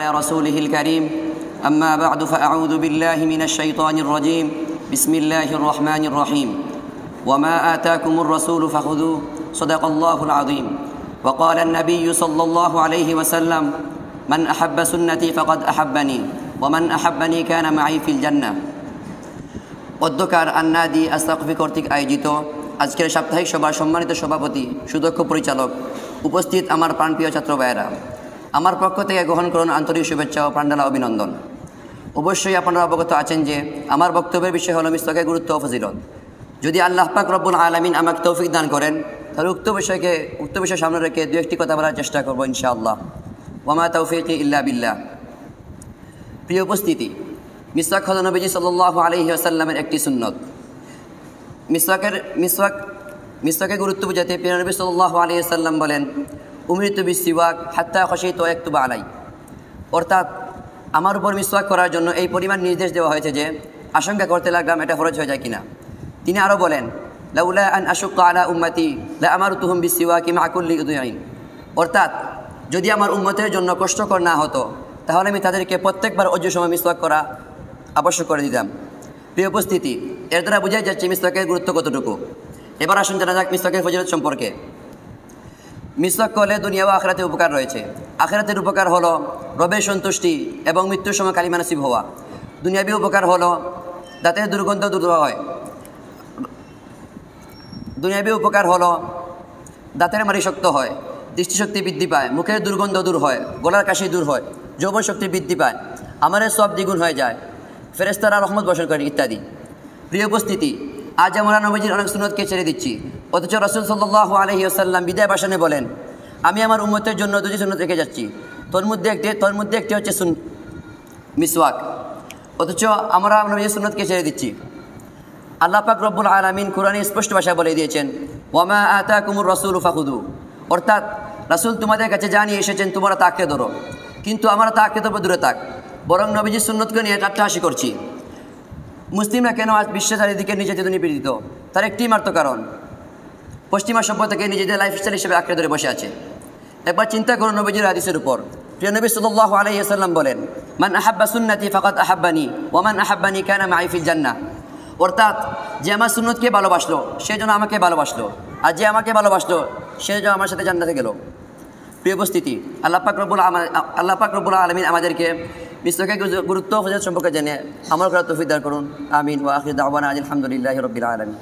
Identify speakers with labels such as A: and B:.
A: على رسوله الكريم أما بعد فأعوذ بالله من الشيطان الرجيم بسم الله الرحمن الرحيم وما آتاكم الرسول فخذوه صدق الله العظيم وقال النبي صلى الله عليه وسلم من أحب سنتي فقد أحبني ومن أحبني كان معي في الجنة অধ্যকার আন্নাদি আস্তাগফি কর্তৃক আয়োজিত আজকের সাপ্তাহিক সভার সম্মানিত সভাপতি সুদক্ষ পরিচালক উপস্থিত আমার প্রাণপ্রিয় ছাত্র ভাইয়েরা, আমার পক্ষ থেকে গ্রহণ করুন আন্তরিক শুভেচ্ছা ও প্রাণঢালা অভিনন্দন। অবশ্যই আপনারা অবগত আছেন যে আমার বক্তব্যের বিষয় হলো মিসওয়াকের গুরুত্ব ও ফজিলত। যদি আল্লাহ পাক রব্বুল আলামিন আমাকে তৌফিক দান করেন তাহলে উক্ত বিষয় সামনে রেখে দু একটি কথা বলার চেষ্টা করবো ইনশাআল্লাহ। ওয়ামা তৌফিকি ইল্লা বিল্লাহ। প্রিয় উপস্থিতি, মিসওয়াক হলো নবীজি সাল্লাল্লাহু আলাইহি ওয়াসাল্লামের একটি সুন্নত। মিসওয়াকের গুরুত্ব বোঝাতে প্রিয় নবী সাল্লাল্লাহু আলাইহি ওয়াসাল্লাম বলেন, উমরিতু বিসওয়াক হাত্তা খাশিতু আয়াকতুবা আলাই। অর্থাৎ আমার উপর মিসওয়াক করার জন্য এই পরিমাণ নির্দেশ দেওয়া হয়েছে যে আশঙ্কা করতে লাগলাম এটা ফরজ হয়ে যায় কিনা। তিনি আরও বলেন, লাউলা আন আশুক্কা আলা উম্মতি লা আমারতুহুম বিসওয়াকি মা কুল্লি উযুইন। অর্থাৎ যদি আমার উম্মতের জন্য কষ্টকর না হতো তাহলে আমি তাদেরকে প্রত্যেকবার অজুর সময় মিসওয়াক করা আবশ্যক করে দিতাম। প্রিয় উপস্থিতি, এর দ্বারা বোঝাই যাচ্ছে মিসওয়াকের গুরুত্ব কতটুকু। এবার আসুন জানা যাক মিসওয়াকের ফজিলত সম্পর্কে। মিসওয়াক করলে দুনিয়া ও আখিরাতে উপকার রয়েছে। আখিরাতের উপকার হলো রবের সন্তুষ্টি এবং মৃত্যুর সময় কালিমা নসিব হওয়া। দুনিয়াবী উপকার হলো দাঁতের দুর্গন্ধ দূর হয়। দুনিয়াবী উপকার হলো দাঁতের মাড়ি শক্ত হয়, দৃষ্টিশক্তি বৃদ্ধি পায়, মুখের দুর্গন্ধ দূর হয়, গলার কাশি দূর হয়, যৌবন শক্তি বৃদ্ধি পায়, আমাদের সব দ্বিগুণ হয়ে যায়, ফেরেশতারা রহমত বর্ষণ করেন ইত্যাদি। প্রিয় উপস্থিতি, আজ আমরা নবীজির অনেক সুন্নতকে ছেড়ে দিচ্ছি, অথচ রাসূল সাল্লাল্লাহু আলাইহি ওয়াসাল্লাম বিদায় ভাষণে বলেন, আমি আমার উম্মতের জন্য দুটি সুন্নত রেখে যাচ্ছি, তোর মধ্যে একটি হচ্ছে মিসওয়াক। অথচ আমরা নবীজির সুন্নতকে ছেড়ে দিচ্ছি। আল্লাহ পাক রব্বুল আলামিন কুরআনে স্পষ্ট ভাষায় বলে দিয়েছেন, ওয়ামা আতাকুমুর রাসূলু ফাখুযু। অর্থাৎ রাসূল তোমাদের কাছে যা নিয়ে এসেছেন তোমরা তা আঁকড়ে ধরো। কিন্তু আমরা তা আঁকড়ে ধরবো দূরে থাক, বরং নবীজির সুন্নতকে নিয়ে ঠাট্টাহাসি করছি। মুসলিমরা কেন আজ বিশ্বের চারিদিকে নির্যাতিত নিপীড়িত? তার একটি মাত্র কারণ, পশ্চিমা সভ্যতাকে নিজেদের লাইফস্টাইল হিসেবে আঁকড়ে ধরে বসে আছে। একবার চিন্তা করুন নবীজির হাদিসের উপর। প্রিয় নবী সাল্লাল্লাহু আলাইহি ওয়াসাল্লাম বলেন, মান আহাব্বা সুন্নতি ফাকাদ আহাব্বানি ওয়া মান আহাব্বানি কানা মাই ফিল জান্নাহ। অর্থাৎ যে আমার সুন্নতকে ভালোবাসলো সে যেন আমাকে ভালোবাসলো, আর যে আমাকে ভালোবাসলো সে যেন আমার সাথে জান্নাতে গেল। প্রিয় উপস্থিতি, আল্লাহ পাক রব্বুল আলামিন আমাদেরকে মিসওয়াকের গুরুত্ব ও ফজিলত সম্পর্কে জেনে আমল করার তৌফিক দান করুন। আমিন ওয়া আখিরু দাওয়ানা আলহামদুলিল্লাহি রাব্বিল আলামিন।